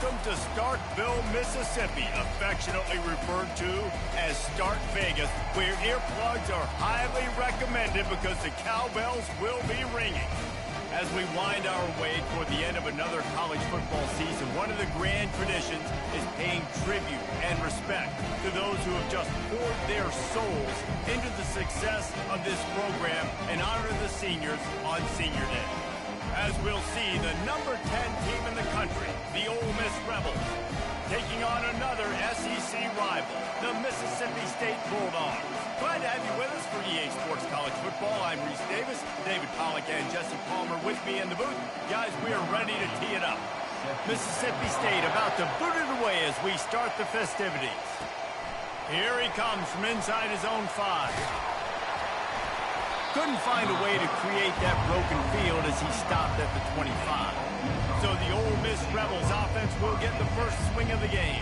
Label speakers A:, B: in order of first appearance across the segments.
A: Welcome to Starkville, Mississippi, affectionately referred to as Stark Vegas, where earplugs are highly recommended because the cowbells will be ringing. As we wind our way toward the end of another college football season, one of the grand traditions is paying tribute and respect to those who have just poured their souls into the success of this program and honor the seniors on Senior Day. As we'll see, the number 10 team in the country, the Ole Miss Rebels, taking on another SEC rival, the Mississippi State Bulldogs. Glad to have you with us for EA Sports College Football. I'm Reese Davis, David Pollack and Jesse Palmer with me in the booth. Guys, we are ready to tee it up. Mississippi State about to boot it away as we start the festivities. Here he comes from inside his own 5. Couldn't find a way to create that broken field as he stopped at the 25. So the Ole Miss Rebels offense will get the first swing of the game.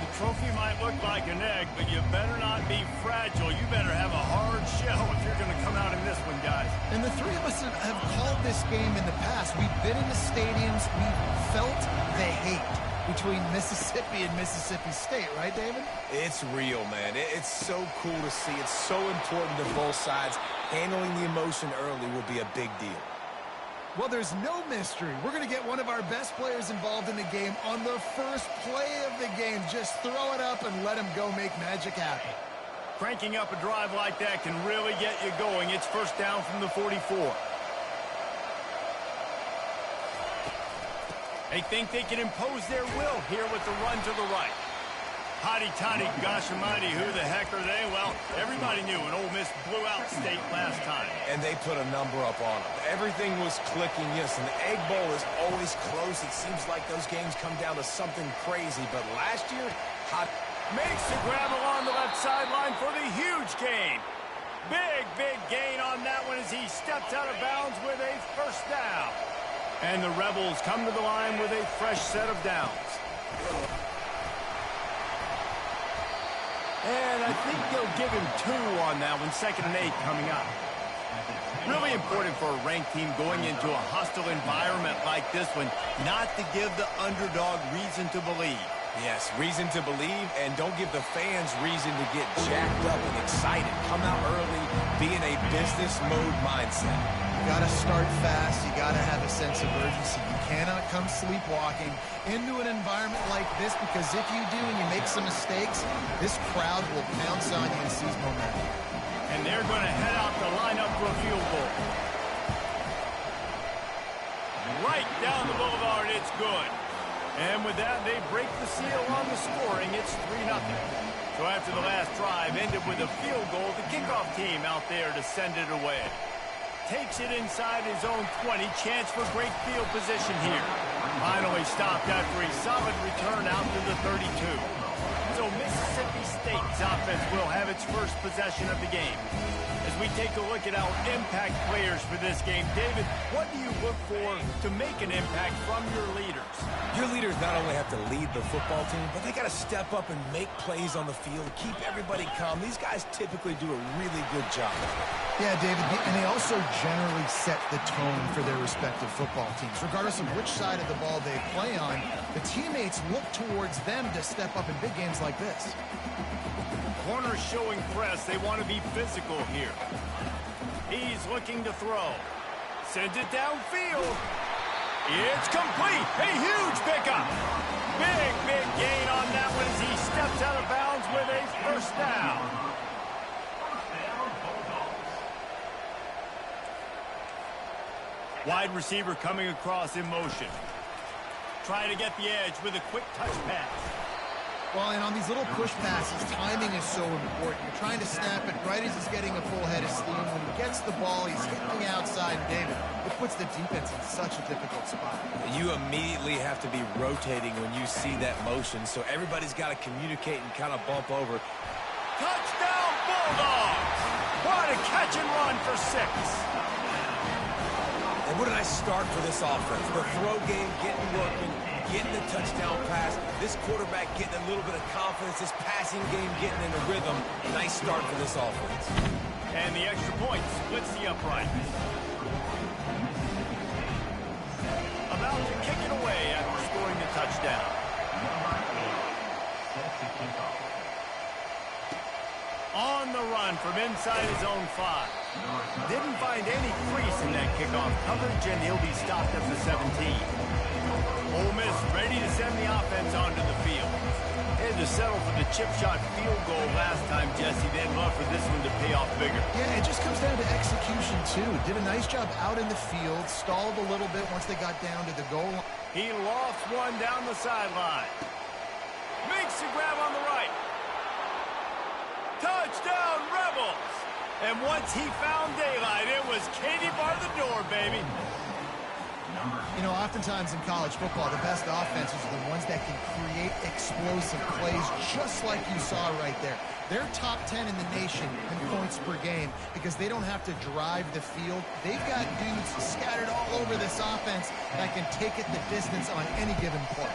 A: The trophy might look like an egg, but you better not be fragile. You better have a hard shell if you're going to come out in this one, guys.
B: And the three of us have called this game in the past. We've been in the stadiums. We've felt the hate between Mississippi and Mississippi State, right, David?
C: It's real, man. It's so cool to see. It's so important to both sides. Handling the emotion early will be a big deal.
B: Well, there's no mystery. We're going to get one of our best players involved in the game on the first play of the game. Just throw it up and let him go make magic happen.
A: Cranking up a drive like that can really get you going. It's first down from the 44. They think they can impose their will here with the run to the right. Hotty toddy, gosh almighty, who the heck are they? Well, everybody knew an Ole Miss blew out State last time.
C: And they put a number up on them. Everything was clicking, yes, and the Egg Bowl is always close. It seems like those games come down to something crazy, but last year,
A: makes the grab along the left sideline for the huge gain. Big gain on that one as he steps out of bounds with a first down. And the Rebels come to the line with a fresh set of downs. And I think they'll give him 2 on that one, 2nd and 8 coming up. Really important for a ranked team going into a hostile environment like this one, not to give the underdog reason to believe.
C: Yes, reason to believe, and don't give the fans reason to get jacked up and excited. Come out early, be in a business mode mindset.
B: You got to start fast. You got to have a sense of urgency. You cannot come sleepwalking into an environment like this, because if you do and you make some mistakes, this crowd will pounce on you and seize momentum.
A: And they're going to head out the lineup for a field goal. Right down the boulevard, it's good. And with that, they break the seal on the scoring. It's 3-0. So after the last drive ended with a field goal, the kickoff team out there to send it away. Takes it inside his own 20. Chance for great field position here. Finally stopped after a solid return out to the 32. So Mississippi State's offense will have its first possession of the game. As we take a look at our impact players for this game, David, what do you look for to make an impact from your leaders?
C: Your leaders not only have to lead the football team, but they got to step up and make plays on the field, keep everybody calm. These guys typically do a really good job.
B: Yeah, David, and they also generally set the tone for their respective football teams. Regardless of which side of the ball they play on, the teammates look towards them to step up in big games like this.
A: Corner showing press. They want to be physical here. He's looking to throw. Sends it downfield. It's complete. A huge pickup. Big gain on that one as he steps out of bounds with a first down. Wide receiver coming across in motion. Trying to get the edge with a quick touch pass.
B: Well, and on these little push passes, timing is so important. You're trying to snap it right as he's getting a full head of steam. When he gets the ball, he's hitting outside. David, it puts the defense in such a difficult spot.
C: You immediately have to be rotating when you see that motion, so everybody's got to communicate and kind of bump over.
A: Touchdown, Bulldogs! What a catch and run for 6.
C: And what a nice start for this offense. The throw game getting working, getting the touchdown pass. This quarterback getting a little bit of confidence. This passing game getting in a rhythm. Nice start for this offense.
A: And the extra point splits the upright. About to kick it away after scoring the touchdown. On the run from inside his own 5. Didn't find any crease in that kickoff coverage, and he'll be stopped at the 17. Ole Miss ready to send the offense onto the field. They had to settle for the chip shot field goal last time, Jesse. They'd love for this one to pay off bigger.
B: Yeah, it just comes down to execution, too. Did a nice job out in the field, stalled a little bit once they got down to the goal line.
A: He lofts one down the sideline. Makes the grab on the right. Touchdown, Rebels! And once he found daylight, it was Katie bar the door, baby.
B: You know, oftentimes in college football, the best offenses are the ones that can create explosive plays, just like you saw right there. They're top 10 in the nation in points per game because they don't have to drive the field. They've got dudes scattered all over this offense that can take it the distance on any given play.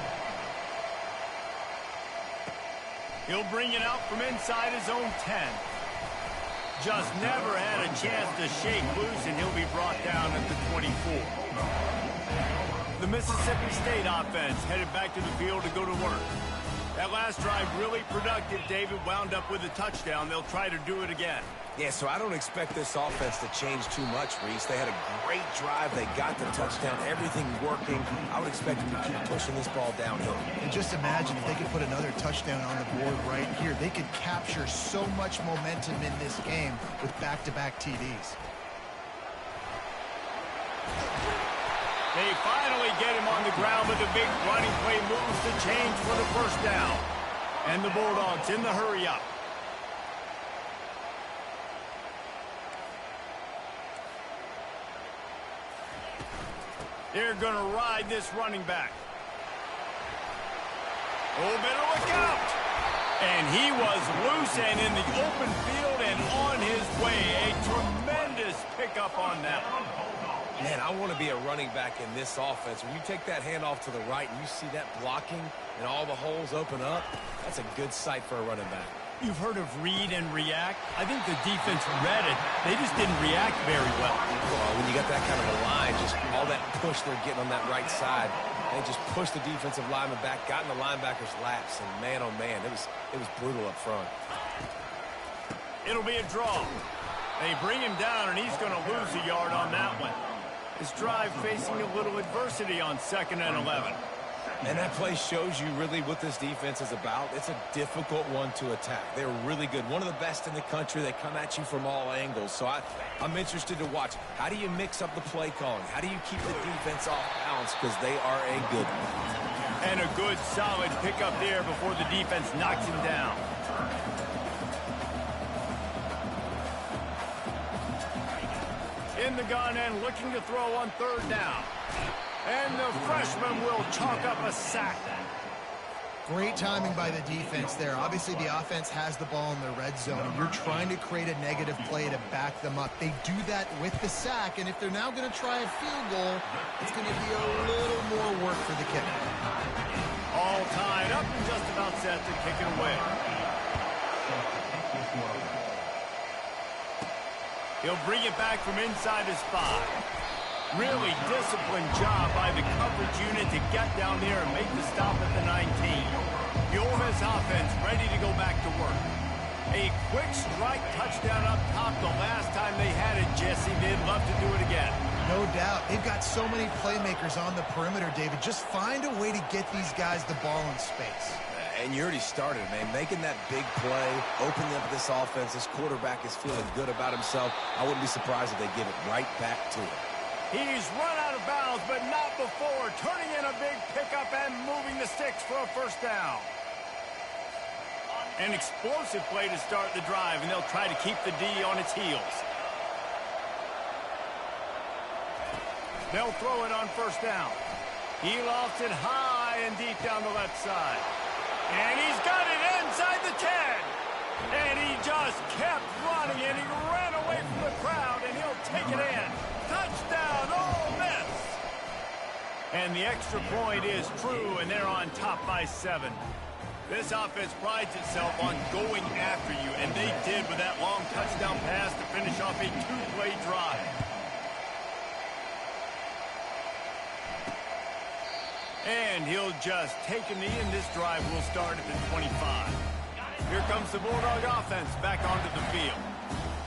A: He'll bring it out from inside his own 10. Just never had a chance to shake loose, and he'll be brought down at the 24. The Mississippi State offense headed back to the field to go to work. That last drive really productive. David wound up with a touchdown. They'll try to do it again.
C: Yeah, so I don't expect this offense to change too much, Reese. They had a great drive. They got the touchdown. Everything working. I would expect them to keep pushing this ball downhill.
B: And just imagine if they could put another touchdown on the board right here. They could capture so much momentum in this game with back-to-back TDs.
A: They finally get him on the ground, but the big running play moves the chains for the first down. And the Bulldogs in the hurry-up. They're going to ride this running back. Oh, better look out. And he was loose and in the open field and on his way. A tremendous pickup on that one.
C: Man, I want to be a running back in this offense. When you take that handoff to the right and you see that blocking and all the holes open up, that's a good sight for a running back.
A: You've heard of read and react. I think the defense read it. They just didn't react very well.
C: Well, when you got that kind of a line, just all that push they're getting on that right side, they just pushed the defensive lineman back, got in the linebacker's laps, and man, oh man, it was brutal up front.
A: It'll be a draw. They bring him down, and he's going to lose a yard on that one. His drive facing a little adversity on 2nd and 11.
C: And that play shows you really what this defense is about. It's a difficult one to attack. They're really good. One of the best in the country. They come at you from all angles. So I'm interested to watch. How do you mix up the play calling? How do you keep the defense off balance? Because they are a good one.
A: And a good, solid pickup there before the defense knocks him down. In the gun and looking to throw on 3rd down. And the freshman will chalk up a sack.
B: Great timing by the defense there. Obviously, the offense has the ball in the red zone, and you're trying to create a negative play to back them up. They do that with the sack, and if they're now going to try a field goal, it's going to be a little more work for the kicker.
A: All tied up and just about set to kick it away. He'll bring it back from inside his 5. Really disciplined job by the coverage unit to get down there and make the stop at the 19. The Ole Miss offense ready to go back to work. A quick strike touchdown up top the last time they had it, Jesse. They'd love to do it again.
B: No doubt. They've got so many playmakers on the perimeter, David. Just find a way to get these guys the ball in space.
C: And you already started, man. Making that big play, opening up this offense. This quarterback is feeling good about himself. I wouldn't be surprised if they give it right back to him.
A: He's run out of bounds, but not before. Turning in a big pickup and moving the sticks for a first down. An explosive play to start the drive, and they'll try to keep the D on its heels. They'll throw it on 1st down. He lofts it high and deep down the left side. And he's got it inside the 10. And he just kept running, and he ran away from the crowd, and he'll take it in. Touchdown, Ole Miss! And the extra point is true, and they're on top by 7. This offense prides itself on going after you, and they did with that long touchdown pass to finish off a 2-play drive. And he'll just take a knee, and this drive will start at the 25. Here comes the Bulldog offense back onto the field.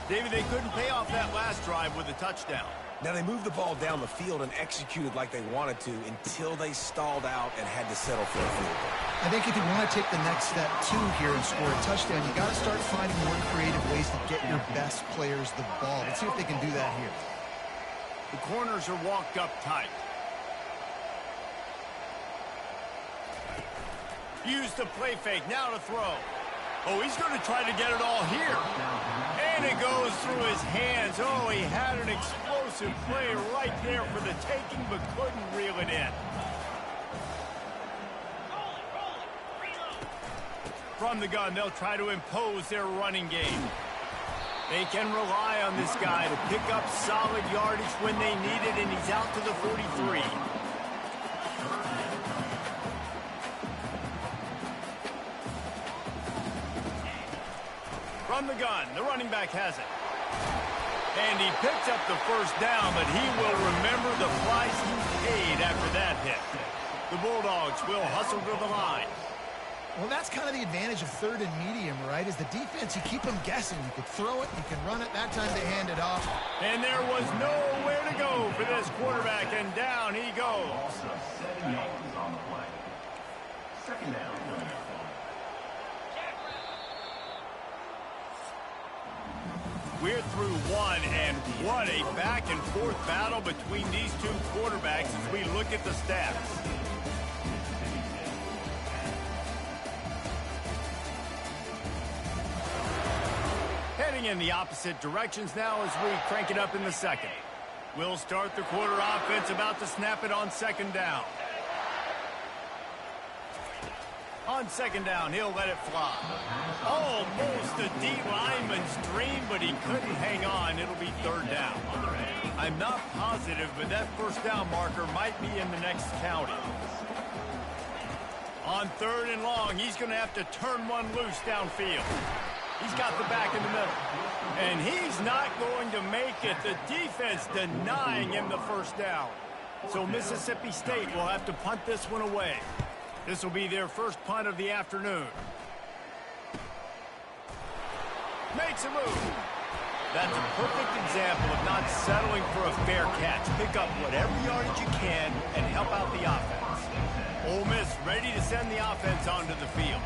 A: David, they couldn't pay off that last drive with a touchdown.
C: Now, they moved the ball down the field and executed like they wanted to until they stalled out and had to settle for a field goal.
B: I think if you want to take the next step, too, here and score a touchdown, you got to start finding more creative ways to get your best players the ball. Let's see if they can do that here.
A: The corners are walked up tight. Use the play fake, now to throw. Oh, he's going to try to get it all here. And it goes through his hands. Oh, he had an explosive play right there for the taking, but couldn't reel it in. From the gun, they'll try to impose their running game. They can rely on this guy to pick up solid yardage when they need it, and he's out to the 43. From the gun, the running back has it. And he picks up the first down, but he will remember the price he paid after that hit. The Bulldogs will hustle to the line.
B: Well, that's kind of the advantage of third and medium, right? Is the defense, you keep them guessing. You can throw it, you can run it. That time they hand it off.
A: And there was nowhere to go for this quarterback, and down he goes.
D: Also 7 yards on the play. Second down.
A: We're through one, and what a back-and-forth battle between these two quarterbacks as we look at the stats. Heading in the opposite directions now as we crank it up in the second. We'll start the quarter offense, about to snap it on second down. On second down, he'll let it fly. Almost a D lineman's dream, but he couldn't hang on. It'll be third down. I'm not positive, but that first down marker might be in the next county. On third and long, he's going to have to turn one loose downfield. He's got the back in the middle. And he's not going to make it. The defense denying him the first down. So Mississippi State will have to punt this one away. This will be their first punt of the afternoon. Makes a move. That's a perfect example of not settling for a fair catch. Pick up whatever yardage you can and help out the offense. Ole Miss ready to send the offense onto the field.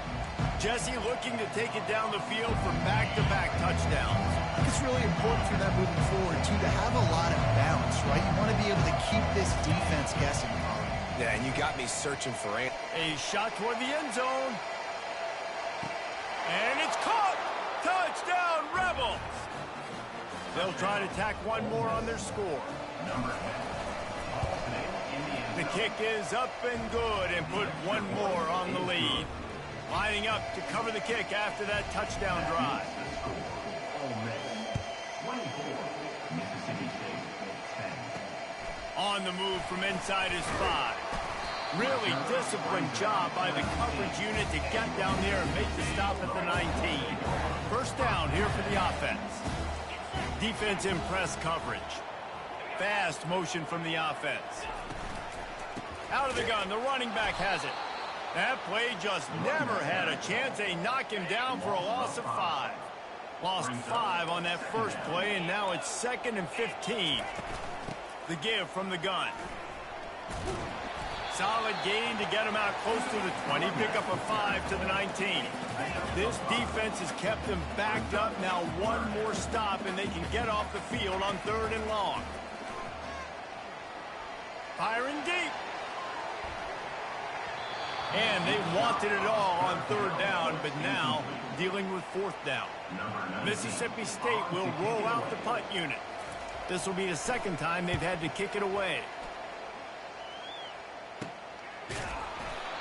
A: Jesse looking to take it down the field for back-to-back touchdowns.
B: It's really important for them moving forward, too, to have a lot of balance, right? You want to be able to keep this defense guessing.
C: Yeah, and you got me searching for it.
A: A shot toward the end zone. And it's caught! Touchdown, Rebels! They'll try to tack one more on their score. The kick is up and good, and put one more on the lead. Lining up to cover the kick after that touchdown drive. On the move from inside his 5. Really disciplined job by the coverage unit to get down there and make the stop at the 19. First down here for the offense. Defense in press coverage. Fast motion from the offense. Out of the gun, the running back has it. That play just never had a chance. They knock him down for a loss of 5. Lost 5 on that first play, and now it's 2nd and 15. The give from the gun. Solid gain to get him out close to the 20. Pick up a 5 to the 19. This defense has kept them backed up. Now one more stop, and they can get off the field on third and long. Firing deep. And they wanted it all on third down, but now dealing with fourth down. Mississippi State will roll out the punt unit. This will be the second time they've had to kick it away.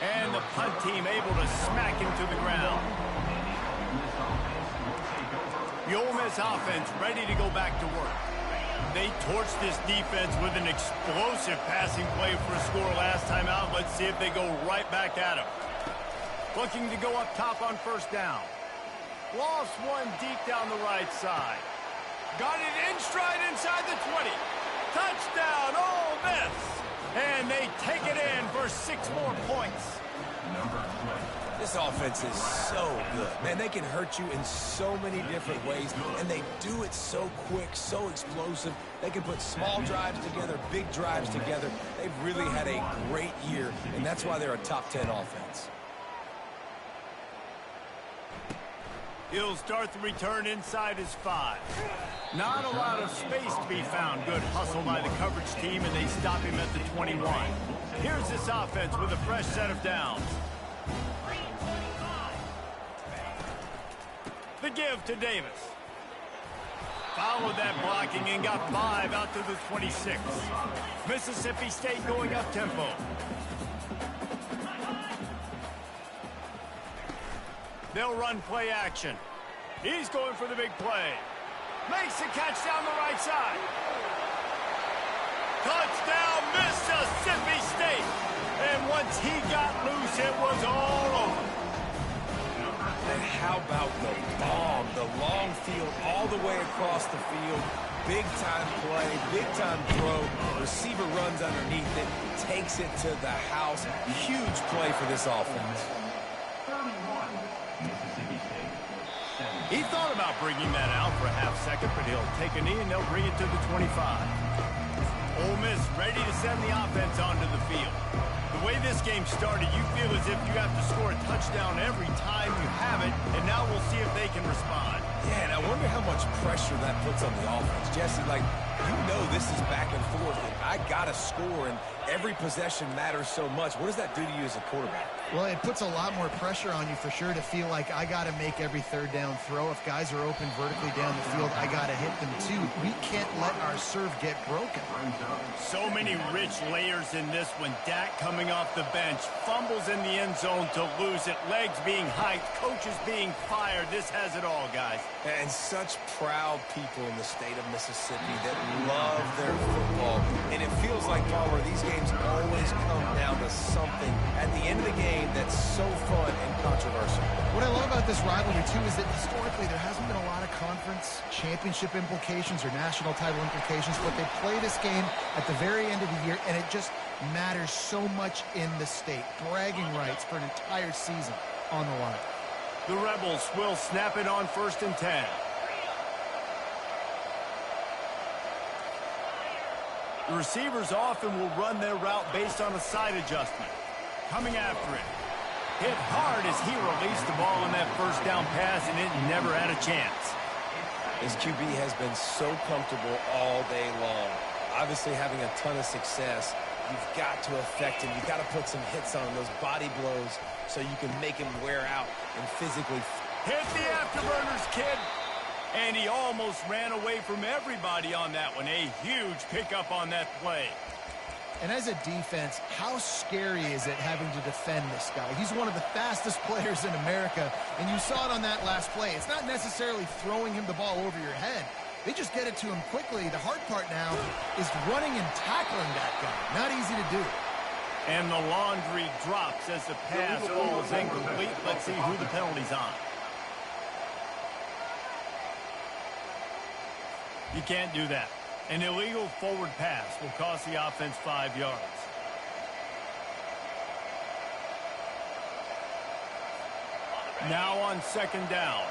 A: And the punt team able to smack him to the ground. The Ole Miss offense ready to go back to work. They torched this defense with an explosive passing play for a score last time out. Let's see if they go right back at him. Looking to go up top on first down. Lost one deep down the right side. Got it in stride inside the 20. Touchdown, Ole Miss. And they take it in for 6 more points.
D: Number 20.
C: This offense is so good. Man, they can hurt you in so many different ways, and they do it so quick, so explosive. They can put small drives together, big drives together. They've really had a great year, and that's why they're a top 10 offense.
A: He'll start the return inside his 5. Not a lot of space to be found. Good hustle by the coverage team, and they stop him at the 21. Here's this offense with a fresh set of downs. The give to Davis. Followed that blocking and got 5 out to the 26. Mississippi State going up tempo. They'll run play action. He's going for the big play. Makes the catch down the right side. Touchdown, Mississippi State. And once he got loose, it was all over.
C: And how about the bomb, the long field all the way across the field. Big-time play, big-time throw. Receiver runs underneath it, takes it to the house. Huge play for this offense.
D: 31. Mississippi State.
A: He thought about bringing that out for a half second, but he'll take a knee and they'll bring it to the 25. Ole Miss ready to send the offense onto the field. The way this game started, you feel as if you have to score a touchdown every time you have it, and now we'll see if they can respond.
C: Yeah, and I wonder how much pressure that puts on the offense. Jesse, like, you know this is back and forth, and I got to score, and every possession matters so much. What does that do to you as a quarterback?
B: Well, it puts a lot more pressure on you for sure to feel like I got to make every third down throw. If guys are open vertically down the field, I got to hit them too. We can't let our serve get broken.
A: So many rich layers in this one. Dak coming off the bench, fumbles in the end zone to lose it, legs being hiked, coaches being fired. This has it all, guys.
C: And such proud people in the state of Mississippi that love their football. And it feels like, Palmer, these games always come down to something at the end of the game that's so fun and controversial.
B: What I love about this rivalry, too, is that historically there hasn't been a lot of conference championship implications or national title implications, but they play this game at the very end of the year, and it just matters so much in the state. Bragging rights for an entire season on the line.
A: The Rebels will snap it on 1st and 10. The receivers often will run their route based on a side adjustment. Coming after it. Hit hard as he released the ball on that first down pass, and it never had a chance.
C: His QB has been so comfortable all day long. Obviously having a ton of success. You've got to affect him. You've got to put some hits on him, those body blows, so you can make him wear out and physically.
A: Hit the afterburners, kid. And he almost ran away from everybody on that one. A huge pickup on that play.
B: And as a defense, how scary is it having to defend this guy? He's one of the fastest players in America, and you saw it on that last play. It's not necessarily throwing him the ball over your head. They just get it to him quickly. The hard part now is running and tackling that guy. Not easy to do.
A: And the laundry drops as the pass falls incomplete. Let's see who the penalty's on. You can't do that. An illegal forward pass will cost the offense 5 yards. Now on 2nd down.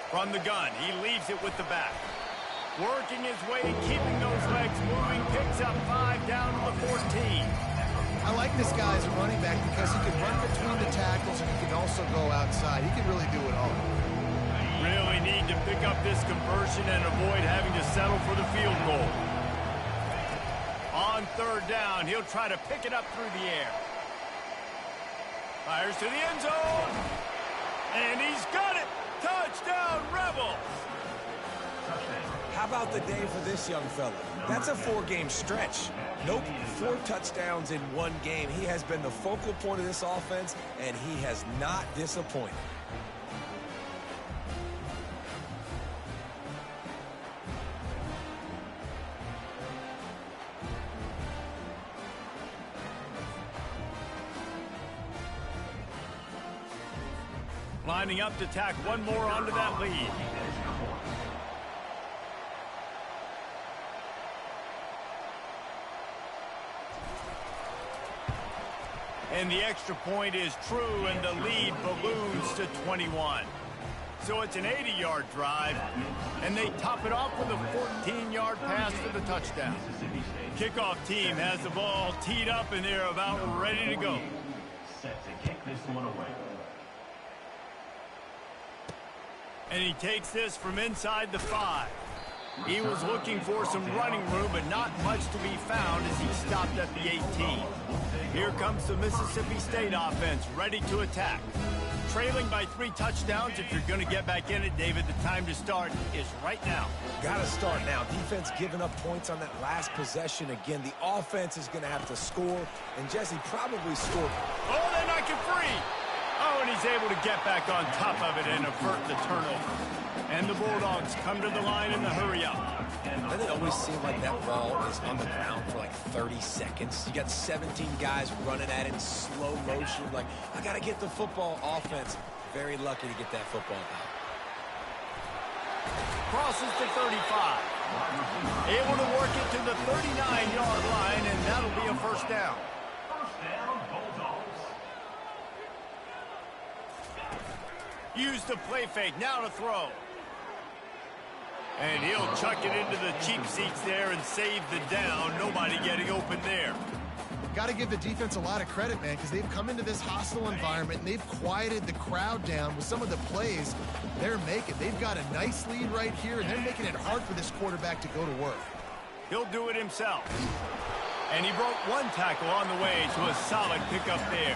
A: From the gun, he leaves it with the back. Working his way, keeping those legs moving, picks up 5 down to the 14.
B: I like this guy as a running back because he can run between the tackles and he can also go outside. He can really do it all.
A: Really need to pick up this conversion and avoid having to settle for the field goal. On 3rd down, he'll try to pick it up through the air. Fires to the end zone. And he's got it. Touchdown, Rebels.
C: How about the day for this young fella? That's a 4-game stretch. Nope, 4 touchdowns in 1 game. He has been the focal point of this offense, and he has not disappointed.
A: Lining up to tack one more onto that lead. And the extra point is true, and the lead balloons to 21. So it's an 80-yard drive, and they top it off with a 14-yard pass for the touchdown. Kickoff team has the ball teed up, and they're about ready to go.
D: Set to kick this one away.
A: And he takes this from inside the 5. He was looking for some running room, but not much to be found as he stopped at the 18. Here comes the Mississippi State offense, ready to attack. Trailing by 3 touchdowns. If you're going to get back in it, David, the time to start is right now.
C: Got to start now. Defense giving up points on that last possession. Again, the offense is going to have to score, and Jesse probably scored.
A: Oh, they knock it free. Oh, and he's able to get back on top of it and avert the turnover. And the Bulldogs come to the line in the hurry-up.
C: Doesn't it always seem like that ball is on the ground for like 30 seconds? You got 17 guys running at it in slow motion. Like, I got to get the football. Offense, very lucky to get that football back.
A: Crosses to 35. Able to work it to the 39-yard line, and that'll be a first down.
D: First down, Bulldogs.
A: Use the play fake, now to throw. And he'll chuck it into the cheap seats there and save the down. Nobody getting open there.
B: Got to give the defense a lot of credit, man, because they've come into this hostile environment and they've quieted the crowd down with some of the plays they're making. They've got a nice lead right here, and they're making it hard for this quarterback to go to work.
A: He'll do it himself. And he broke one tackle on the way to a solid pickup there.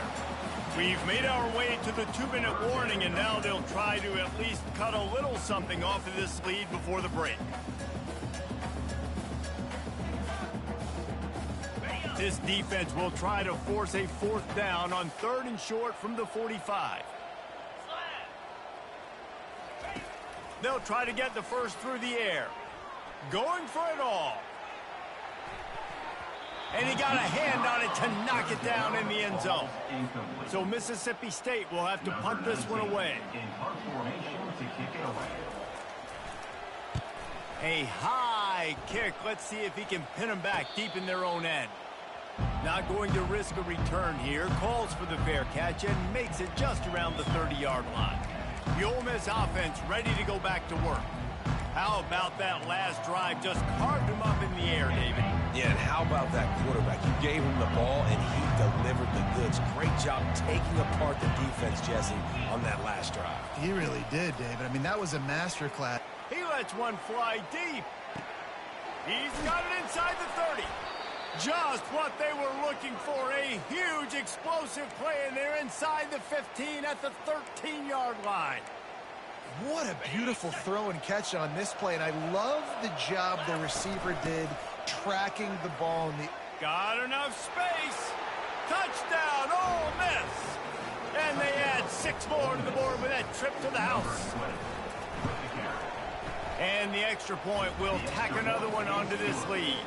A: We've made our way to the 2-minute warning, and now they'll try to at least cut a little something off of this lead before the break. This defense will try to force a 4th down on 3rd and short from the 45. They'll try to get the first through the air. Going for it all. And he got a hand on it to knock it down in the end zone. So Mississippi State will have to punt this one away.
D: In punt formation to kick it away.
A: A high kick. Let's see if he can pin them back deep in their own end. Not going to risk a return here. Calls for the fair catch and makes it just around the 30-yard line. The Ole Miss offense ready to go back to work. How about that last drive? Just carved him up in the air, David.
C: Yeah, and how about that quarterback? You gave him the ball, and he delivered the goods. Great job taking apart the defense, Jesse, on that last drive.
B: He really did, David. I mean, that was a masterclass.
A: He lets one fly deep. He's got it inside the 30. Just what they were looking for. A huge explosive play, and they're inside the 15 at the 13-yard line.
B: What a beautiful throw and catch on this play, and I love the job the receiver did tracking the ball.
A: Got enough space. Touchdown, Ole Miss. And they add 6 more to the board with that trip to the house. And the extra point will tack another one onto this lead.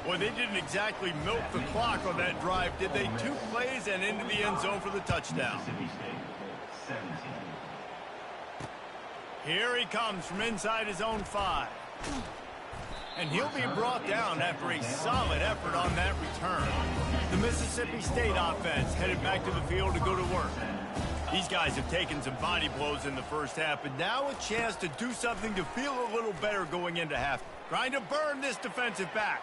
A: Well, they didn't exactly milk the clock on that drive, did they? 2 plays and into the end zone for the touchdown. Here he comes from inside his own 5. And he'll be brought down after a solid effort on that return. The Mississippi State offense headed back to the field to go to work. These guys have taken some body blows in the first half, but now a chance to do something to feel a little better going into half. Trying to burn this defensive back.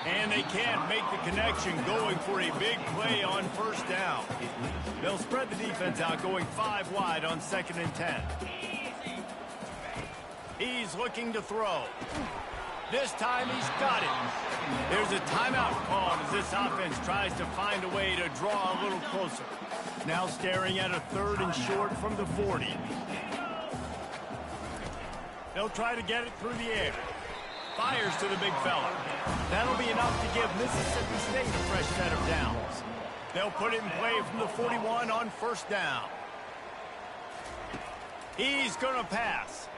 A: And they can't make the connection, going for a big play on first down. They'll spread the defense out, going 5 wide on 2nd and 10. He's looking to throw. This time he's got it. There's a timeout called as this offense tries to find a way to draw a little closer. Now staring at a 3rd and short from the 40. They'll try to get it through the air. Fires to the big fella. That'll be enough to give Mississippi State a fresh set of downs. They'll put it in play from the 41 on first down. He's going to pass.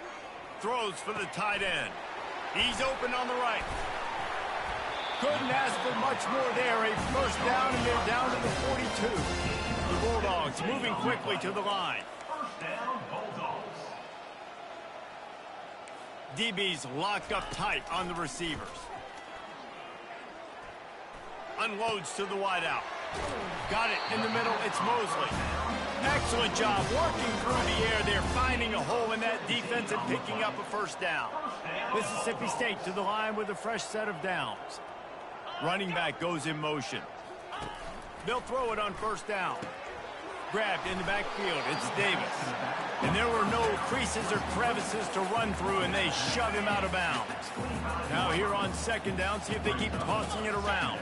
A: Throws for the tight end. He's open on the right. Couldn't ask for much more there. A first down, and they're down to the 42. The Bulldogs moving quickly to the line.
D: First down, Bulldogs.
A: DB's locked up tight on the receivers. Unloads to the wideout. Got it in the middle. It's Mosley. Excellent job working through the air. They're finding a hole in that defense and picking up a first down. Mississippi State to the line with a fresh set of downs. Running back goes in motion. They'll throw it on first down. Grabbed in the backfield. It's Davis. And there were no creases or crevices to run through, and they shove him out of bounds. Now here on second down, see if they keep tossing it around.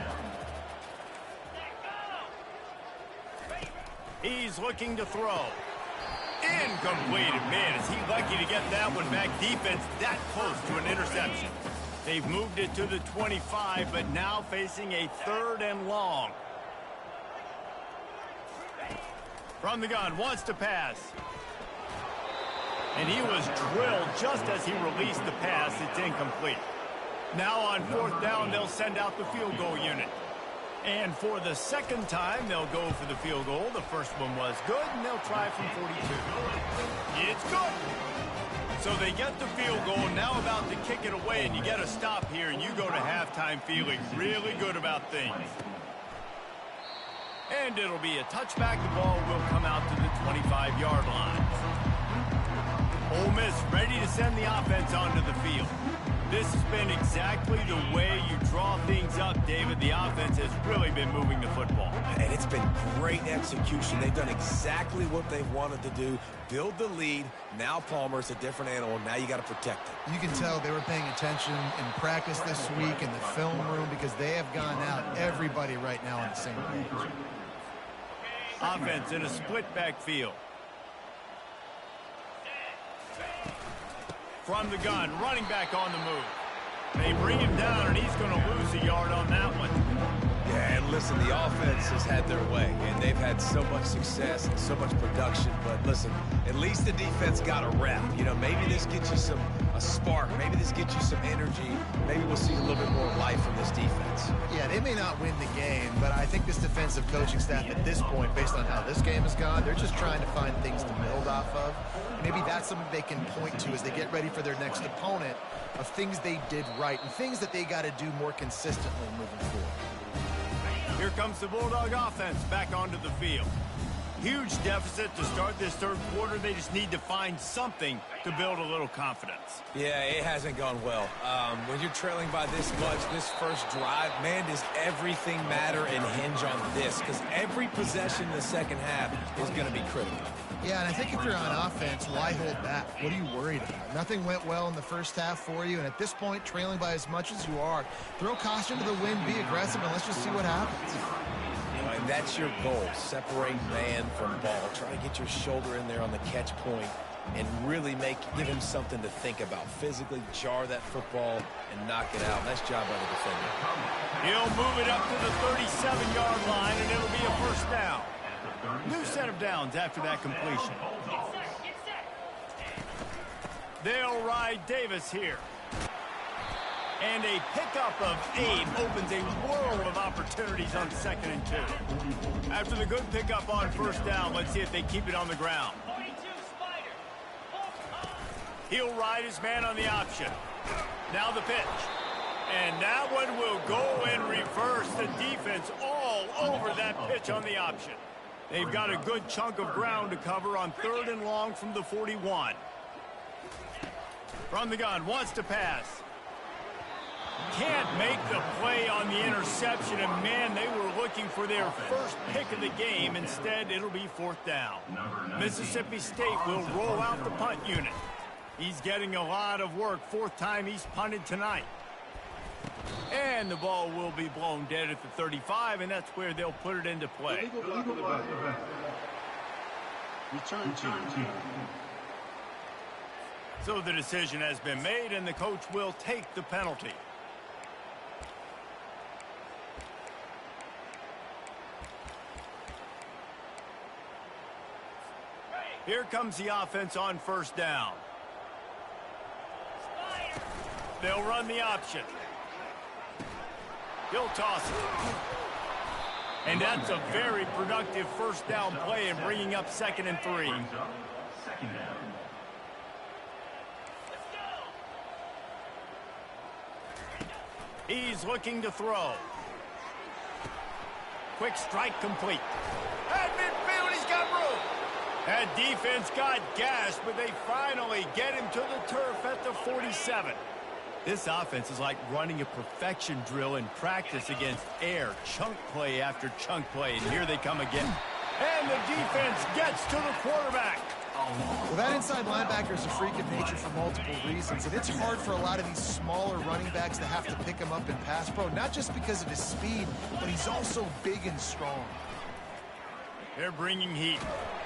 A: He's looking to throw. Incomplete. Man, is he lucky to get that one back. Defense that close to an interception. They've moved it to the 25, but now facing a 3rd and long. From the gun, wants to pass. And he was drilled just as he released the pass. It's incomplete. Now on 4th down, they'll send out the field goal unit. And for the second time, they'll go for the field goal. The first one was good, and they'll try from 42. It's good. So they get the field goal, now about to kick it away, and you get a stop here, and you go to halftime feeling really good about things. And it'll be a touchback. The ball will come out to the 25-yard line. Ole Miss ready to send the offense onto the field. This has been exactly the way you draw things up, David. The offense has really been moving the football.
C: And it's been great execution. They've done exactly what they've wanted to do. Build the lead. Now Palmer's a different animal. Now you got to protect it.
B: You can tell they were paying attention in practice this week in the film room because they have gone out, everybody right now on the same page.
A: Offense in a split backfield. From the gun, running back on the move. They bring him down, and he's going to lose a yard on that one.
C: Yeah, and listen, the offense has had their way, and they've had so much success and so much production. But listen, at least the defense got a rep. You know, maybe this gets you a spark. Maybe this gets you some energy. Maybe we'll see a little bit more life from this defense.
B: Yeah, they may not win the game, but I think this defensive coaching staff at this point, based on how this game has gone, they're just trying to find things to build off of. Maybe that's something they can point to as they get ready for their next opponent of things they did right and things that they got to do more consistently moving forward.
A: Here comes the Bulldog offense back onto the field. Huge deficit to start this third quarter. They just need to find something to build a little confidence.
C: Yeah, it hasn't gone well. When you're trailing by this much, this first drive, man, does everything matter and hinge on this? Because every possession in the second half is going to be critical.
B: Yeah, and I think if you're on offense, why hold back? What are you worried about? Nothing went well in the first half for you, and at this point, trailing by as much as you are, throw caution to the wind, be aggressive, and let's just see what happens.
C: You know, and that's your goal. Separate man from ball. Try to get your shoulder in there on the catch point and really give him something to think about. Physically jar that football and knock it out. Nice job by the defender.
A: He'll move it up to the 37-yard line, and it'll be a first down. New set of downs after that completion. They'll ride Davis here. And a pickup of 8 opens a world of opportunities on 2nd and 2. After the good pickup on first down, let's see if they keep it on the ground. He'll ride his man on the option. Now the pitch. And that one will go in reverse. The defense all over that pitch on the option. They've got a good chunk of ground to cover on 3rd and long from the 41. From the gun, wants to pass. Can't make the play on the interception, and man, they were looking for their first pick of the game. Instead, it'll be 4th down. Mississippi State will roll out the punt unit. He's getting a lot of work. 4th time he's punted tonight. And the ball will be blown dead at the 35, and that's where they'll put it into play.
E: Return team.
A: So the decision has been made, and the coach will take the penalty. Here comes the offense on first down. They'll run the option. He'll toss it. And that's a very productive first down play and bringing up 2nd and 3.
D: Brings up second down.
A: He's looking to throw. Quick strike complete. At midfield, he's got room. That defense got gashed, but they finally get him to the turf at the 47. This offense is like running a perfection drill in practice against air. Chunk play after chunk play, and here they come again. And the defense gets to the quarterback.
B: Well, that inside linebacker is a freak of nature for multiple reasons, and it's hard for a lot of these smaller running backs to have to pick him up in pass pro, not just because of his speed, but he's also big and strong.
A: They're bringing heat,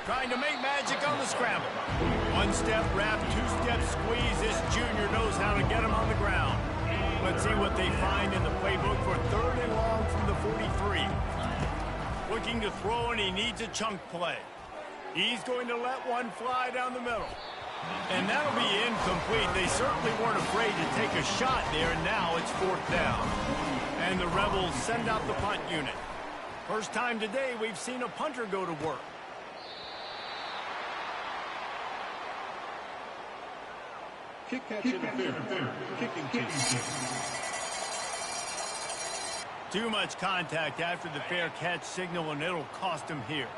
A: trying to make magic on the scramble. One-step wrap, two-step squeeze. This junior knows how to get him on the ground. Let's see what they find in the playbook for 3rd and long from the 43. Looking to throw, and he needs a chunk play. He's going to let one fly down the middle. And that'll be incomplete. They certainly weren't afraid to take a shot there, and now it's 4th down. And the Rebels send out the punt unit. First time today we've seen a punter go to work.
E: Kick catch interference. Kicking kick.
A: Too much contact after the fair catch signal, and it'll cost him here.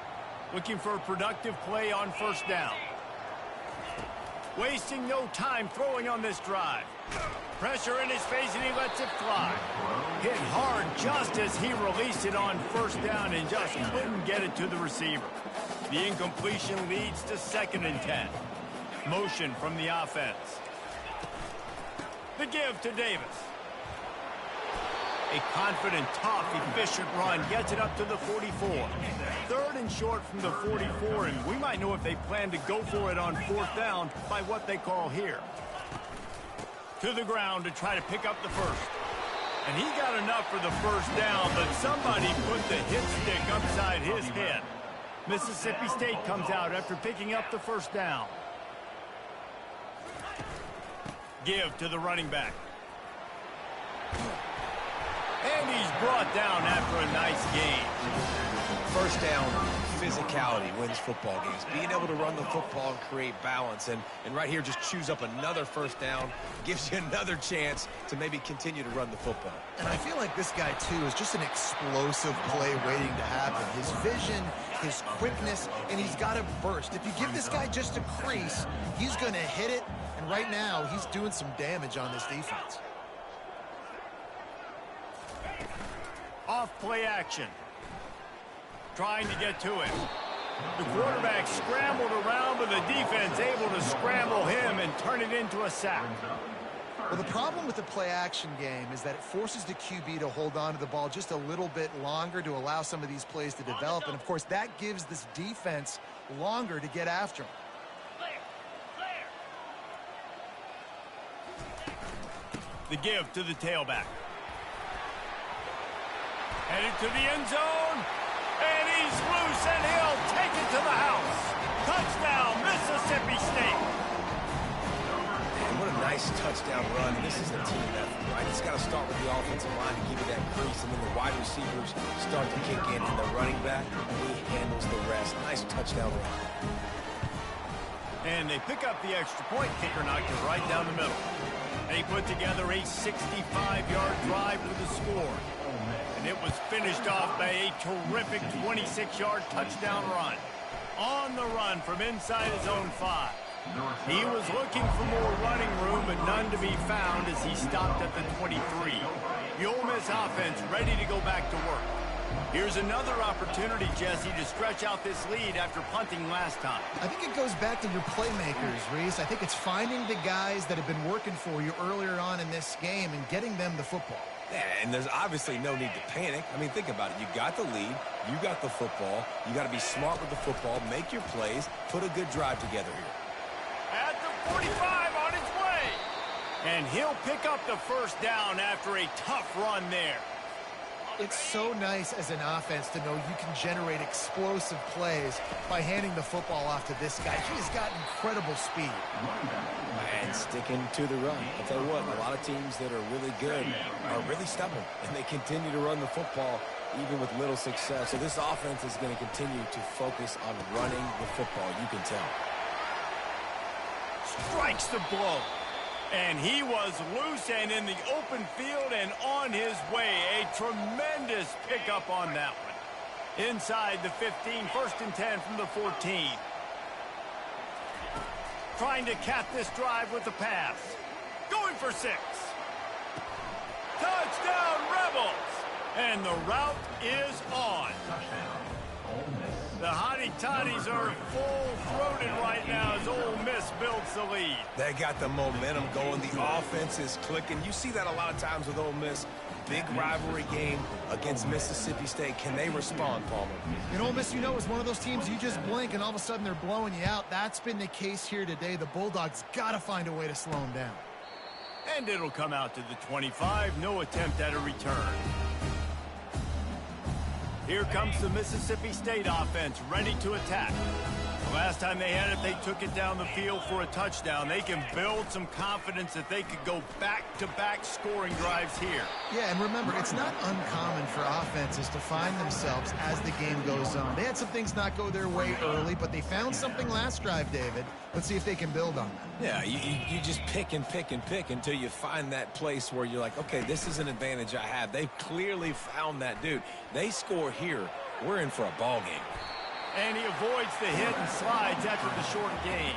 A: Looking for a productive play on 1st down. Wasting no time throwing on this drive. Pressure in his face, and he lets it fly. Hit hard just as he released it on 1st down and just couldn't get it to the receiver. The incompletion leads to 2nd and 10. Motion from the offense. The give to Davis. A confident, tough, efficient run gets it up to the 44. 3rd and short from the 44, and we might know if they plan to go for it on 4th down by what they call here. To the ground to try to pick up the first. And he got enough for the 1st down, but somebody put the hit stick upside his head. Mississippi State comes out after picking up the 1st down. Give to the running back. And he's brought down after a nice gain.
C: 1st down, physicality wins football games. Being able to run the football and create balance. And right here, just choose up another 1st down. Gives you another chance to maybe continue to run the football.
B: And I feel like this guy, too, is just an explosive play waiting to happen. His vision, his quickness, and he's got a burst. If you give this guy just a crease, he's going to hit it. And right now, he's doing some damage on this defense.
A: Off play action. Trying to get to it. The quarterback scrambled around, but the defense able to scramble him and turn it into a sack.
B: Well, the problem with the play action game is that it forces the QB to hold on to the ball just a little bit longer to allow some of these plays to develop. And, of course, that gives this defense longer to get after him.
A: The give to the tailback. Headed to the end zone. And he's loose, and he'll take it to the house. Touchdown, Mississippi State.
C: Man, what a nice touchdown run. And this is a team effort, right? It's got to start with the offensive line to give you that crease, and then the wide receivers start to kick in, and the running back, he handles the rest. Nice touchdown run.
A: And they pick up the extra point. Kicker knocked it right down the middle. They put together a 65-yard drive for the score. And it was finished off by a terrific 26-yard touchdown run. On the run from inside his own 5. He was looking for more running room, but none to be found as he stopped at the 23. The Ole Miss offense ready to go back to work. Here's another opportunity, Jesse, to stretch out this lead after punting last time.
B: I think it goes back to your playmakers, Reese. I think it's finding the guys that have been working for you earlier on in this game and getting them the football.
C: Yeah, and there's obviously no need to panic. I mean, think about it. You got the lead. You got the football. You got to be smart with the football. Make your plays. Put a good drive together here.
A: At the 45 on his way. And he'll pick up the 1st down after a tough run there.
B: It's so nice as an offense to know you can generate explosive plays by handing the football off to this guy. He's got incredible speed.
C: And sticking to the run. I'll tell you what, a lot of teams that are really good are really stubborn, and they continue to run the football even with little success. So this offense is going to continue to focus on running the football, you can tell.
A: Strikes the blow. And he was loose and in the open field and on his way. A tremendous pickup on that one. Inside the 15, 1st and 10 from the 14. Trying to cap this drive with the pass. Going for 6. Touchdown, Rebels! And the route is on. The Hottie Toddies are full-throated right now as Ole Miss builds the lead.
C: They got the momentum going. The offense is clicking. You see that a lot of times with Ole Miss. Big rivalry game against Mississippi State. Can they respond, Palmer?
B: And Ole Miss, you know, is one of those teams you just blink and all of a sudden they're blowing you out. That's been the case here today. The Bulldogs got to find a way to slow them down.
A: And it'll come out to the 25. No attempt at a return. Here comes the Mississippi State offense, ready to attack. The last time they had it, they took it down the field for a touchdown. They can build some confidence that they could go back-to-back scoring drives here.
B: Yeah, and remember, it's not uncommon for offenses to find themselves as the game goes on. They had some things not go their way early, but they found something last drive, David. Let's see if they can build on that.
C: Yeah, you just pick and pick and pick until you find that place where you're like, okay, this is an advantage I have. They've clearly found that dude. They score here, we're in for a ball game.
A: And he avoids the hit and slides after the short gain.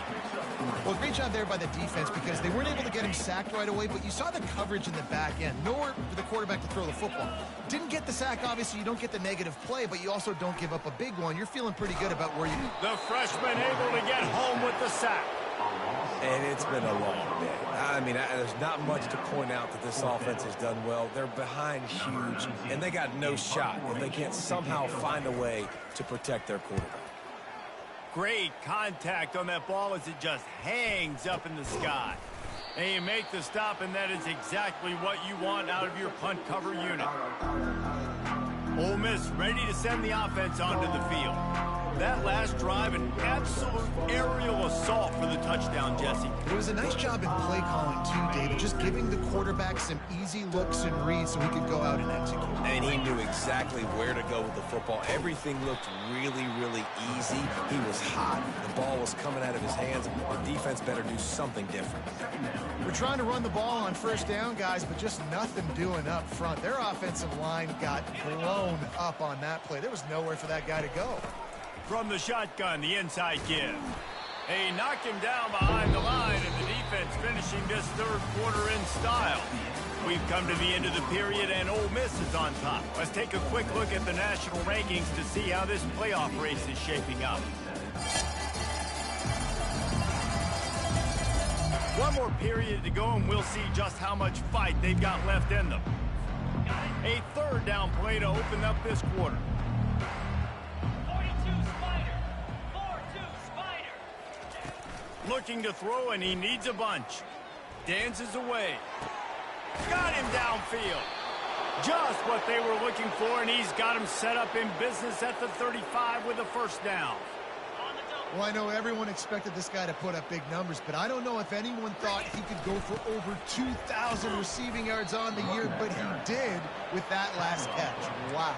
B: Well, great job there by the defense because they weren't able to get him sacked right away, but you saw the coverage in the back end. Nowhere for the quarterback to throw the football. Didn't get the sack, obviously. You don't get the negative play, but you also don't give up a big one. You're feeling pretty good about where you...
A: The freshman able to get home with the sack.
C: And it's been a long day. I mean, there's not much to point out that this offense has done well. They're behind huge, and they got no shot if they can't somehow find a way to protect their quarterback.
A: Great contact on that ball as it just hangs up in the sky. And you make the stop, and that is exactly what you want out of your punt cover unit. Ole Miss ready to send the offense onto the field. That last drive, an absolute aerial assault for the touchdown, Jesse.
B: It was a nice job in play calling, too, David, just giving the quarterback some easy looks and reads so he could go out and execute.
C: And he knew exactly where to go with the football. Everything looked really, really easy. He was hot. The ball was coming out of his hands. The defense better do something different.
B: We're trying to run the ball on 1st down, guys, but just nothing doing up front. Their offensive line got blown up on that play. There was nowhere for that guy to go.
A: From the shotgun, the inside give. They knock him down behind the line, and the defense finishing this 3rd quarter in style. We've come to the end of the period, and Ole Miss is on top. Let's take a quick look at the national rankings to see how this playoff race is shaping up. One more period to go, and we'll see just how much fight they've got left in them. A 3rd down play to open up this quarter. Looking to throw, and he needs a bunch. Dances away. Got him downfield. Just what they were looking for, and he's got him set up in business at the 35 with a 1st down.
B: Well, I know everyone expected this guy to put up big numbers, but I don't know if anyone thought he could go for over 2,000 receiving yards on the year, but he did with that last catch. Wow.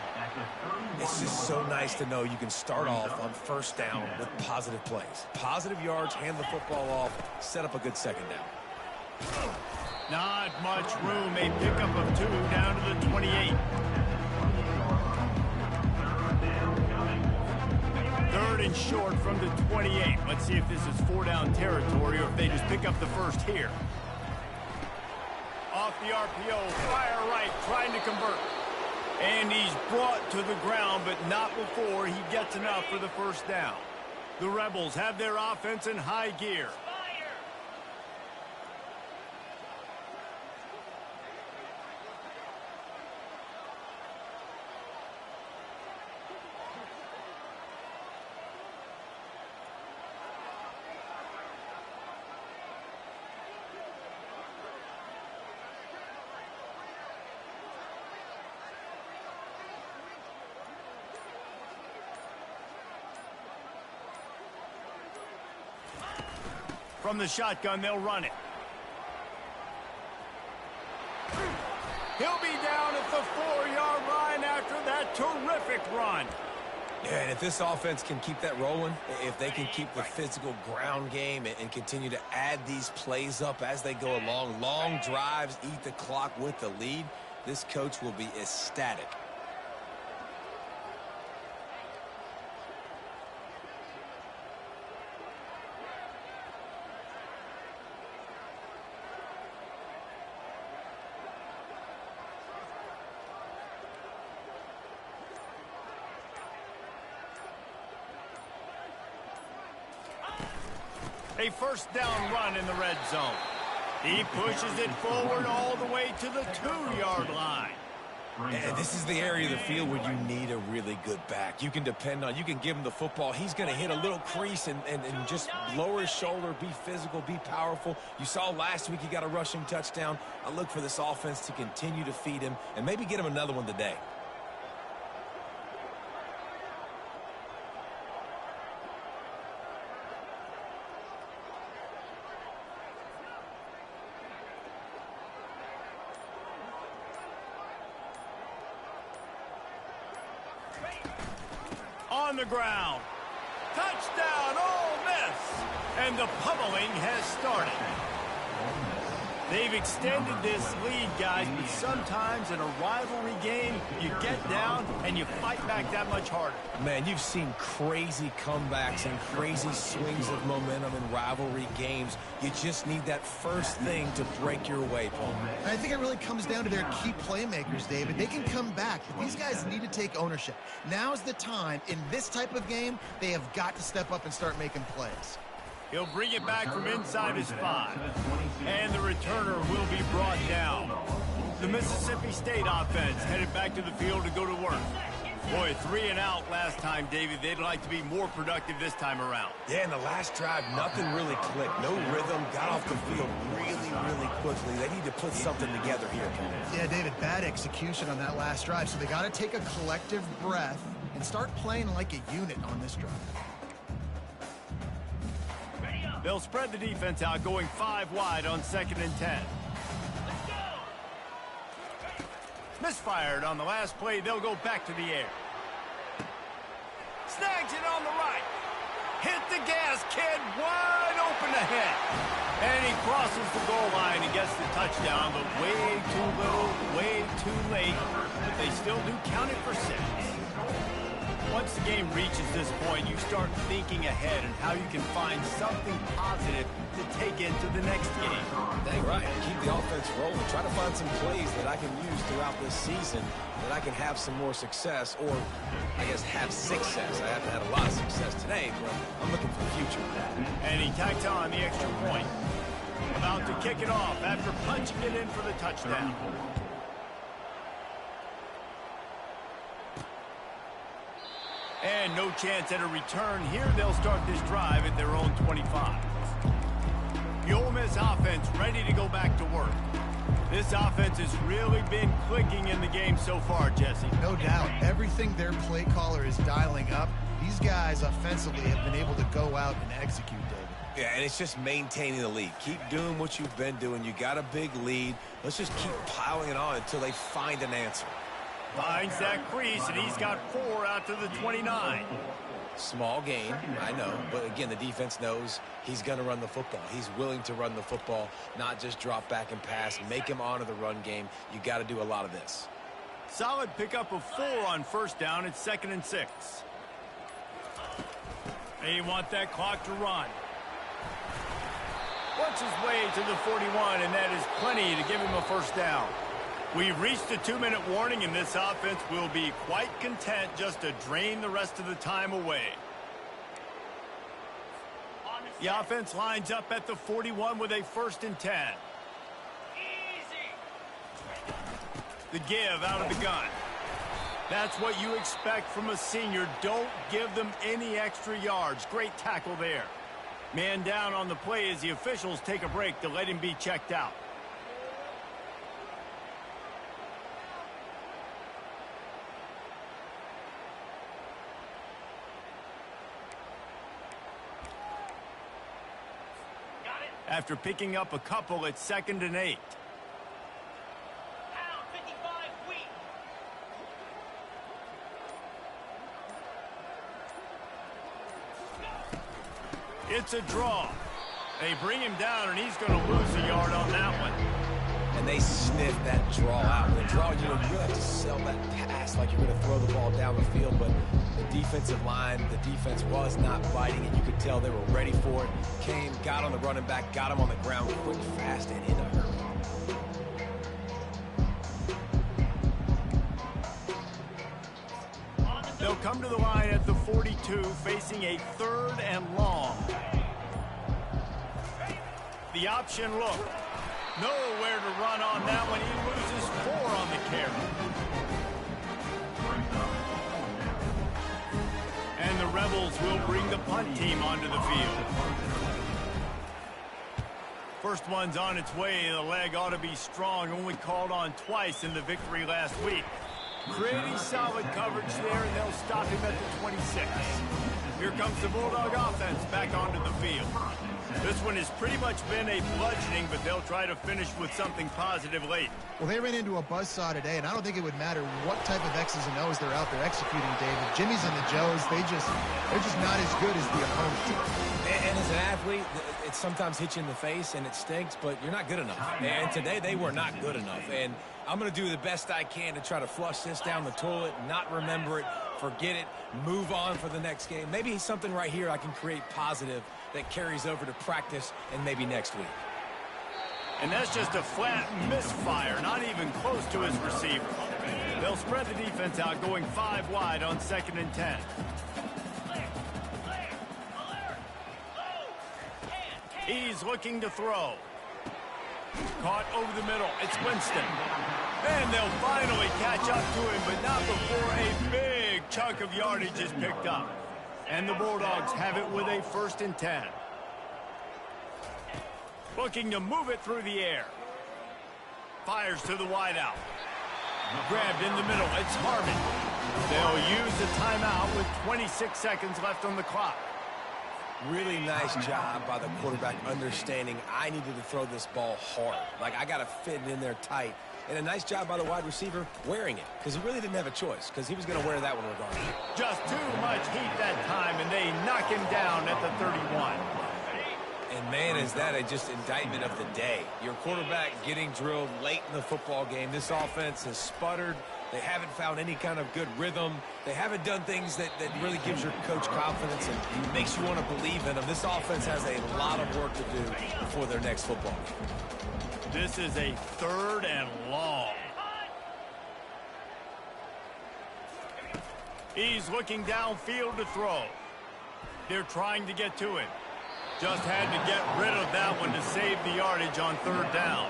C: It's just so nice to know you can start off on 1st down with positive plays. Positive yards, hand the football off, set up a good 2nd down.
A: Not much room. A pickup of 2 down to the 28. 3rd and short from the 28. Let's see if this is 4-down territory or if they just pick up the 1st here. Off the RPO, fire right, trying to convert. And he's brought to the ground, but not before he gets enough for the 1st down. The Rebels have their offense in high gear. From the shotgun, they'll run it. He'll be down at the 4-yard line after that terrific run.
C: Yeah, and if this offense can keep that rolling, if they can keep the physical ground game and continue to add these plays up as they go along, long drives, eat the clock with the lead, this coach will be ecstatic.
A: A first down run in the red zone. He pushes it forward all the way to the 2-yard line.
C: And this is the area of the field where you need a really good back. You can depend on, you can give him the football. He's going to hit a little crease and just lower his shoulder, be physical, be powerful. You saw last week he got a rushing touchdown. I look for this offense to continue to feed him and maybe get him another one today.
A: On the ground. Touchdown, Ole Miss. And the pummeling has started. They've extended this lead, guys, but sometimes in a rivalry game, you get down and you fight back that much harder.
C: Man, you've seen crazy comebacks and crazy swings of momentum in rivalry games. You just need that first thing to break your way, Paul.
B: I think it really comes down to their key playmakers, David. They can come back, but these guys need to take ownership. Now's the time. In this type of game, they have got to step up and start making plays.
A: He'll bring it back from inside his 5. And the returner will be brought down. The Mississippi State offense headed back to the field to go to work. Boy, 3 and out last time, David. They'd like to be more productive this time around.
C: Yeah, in the last drive, nothing really clicked. No rhythm, got off the field really quickly. They need to put something together here, Paul.
B: Yeah, David, bad execution on that last drive. So they got to take a collective breath and start playing like a unit on this drive.
A: They'll spread the defense out, going 5 wide on 2nd and 10. Misfired on the last play. They'll go back to the air. Snags it on the right. Hit the gas, kid. Wide open ahead. And he crosses the goal line and gets the touchdown, but way too little, way too late. But they still do count it for 6. Once the game reaches this point, you start thinking ahead and how you can find something positive to take into the next game.
C: Dang right. Keep the offense rolling. Try to find some plays that I can use throughout this season that I can have some more success, or I guess have success. I haven't had a lot of success today, but I'm looking for the future.
A: And he tacks on the extra point. About to kick it off after punching it in for the touchdown. And no chance at a return here. They'll start this drive at their own 25. The Ole Miss offense ready to go back to work. This offense has really been clicking in the game so far, Jesse.
B: No doubt. Everything their play caller is dialing up, these guys offensively have been able to go out and execute, David.
C: Yeah, and it's just maintaining the lead. Keep doing what you've been doing. You got a big lead. Let's just keep piling it on until they find an answer.
A: Finds that crease, and he's got 4 out to the 29.
C: Small gain, I know, but again, the defense knows he's going to run the football. He's willing to run the football, not just drop back and pass, make him honor the run game. You got to do a lot of this.
A: Solid pickup of 4 on first down. It's 2nd and 6. They want that clock to run. Works his way to the 41, and that is plenty to give him a first down. We've reached a 2-minute warning, and this offense will be quite content just to drain the rest of the time away. The offense lines up at the 41 with a 1st and 10. The give out of the gun. That's what you expect from a senior. Don't give them any extra yards. Great tackle there. Man down on the play as the officials take a break to let him be checked out. after picking up a couple at 2nd and 8. It's a draw. They bring him down, and he's going to lose a yard on that one.
C: And they sniff that draw out. The draw, you really have to sell that pass like you're going to throw the ball down the field, but the defensive line, the defense was not biting it. You could tell they were ready for it. Came, got on the running back, got him on the ground quick, fast, and in a hurry.
A: They'll come to the line at the 42, facing a 3rd and long. The option look. Nowhere to run on that one. He loses 4 on the carry. And the Rebels will bring the punt team onto the field. First one's on its way. The leg ought to be strong. Only called on twice in the victory last week. Pretty solid coverage there, and they'll stop him at the 26. Here comes the Bulldog offense back onto the field. This one has pretty much been a bludgeoning, but they'll try to finish with something positive late.
B: Well, they ran into a buzzsaw today, and I don't think it would matter what type of X's and O's they're out there executing, David. Jimmy's and the Joes, they're just not as good as the opponent.
C: And as an athlete, it sometimes hits you in the face, and it stinks, but you're not good enough. And today they were not good enough. And I'm going to do the best I can to try to flush this down the toilet, not remember it, forget it, move on for the next game. Maybe something right here I can create positive that carries over to practice and maybe next week.
A: And that's just a flat misfire, not even close to his receiver. They'll spread the defense out, going 5 wide on 2nd and 10. He's looking to throw. Caught over the middle. It's Winston. And they'll finally catch up to him, but not before a big chunk of yardage is picked up. And the Bulldogs have it with a 1st and 10. Looking to move it through the air. Fires to the wideout. Grabbed in the middle. It's Harmon. They'll use the timeout with 26 seconds left on the clock.
C: Really nice job by the quarterback understanding I needed to throw this ball hard. Like, I got to fit it in there tight. And a nice job by the wide receiver wearing it, because he really didn't have a choice, because he was going to wear that one regardless.
A: Just too much heat that time, and they knock him down at the 31.
C: And, man, is that just indictment of the day. Your quarterback getting drilled late in the football game. This offense has sputtered. They haven't found any kind of good rhythm. They haven't done things that really gives your coach confidence and makes you want to believe in them. This offense has a lot of work to do before their next football game.
A: This is a 3rd and long. He's looking downfield to throw. They're trying to get to it. Just had to get rid of that one to save the yardage on 3rd down.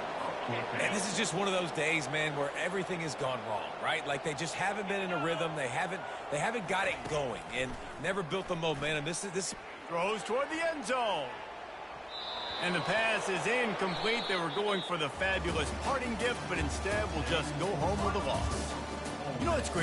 C: And this is just one of those days, man, where everything has gone wrong, right? Like, they just haven't been in a rhythm. They haven't got it going and never built the momentum. This
A: throws toward the end zone. And the pass is incomplete. They were going for the fabulous parting gift, but instead will just go home with a loss. You know what's great?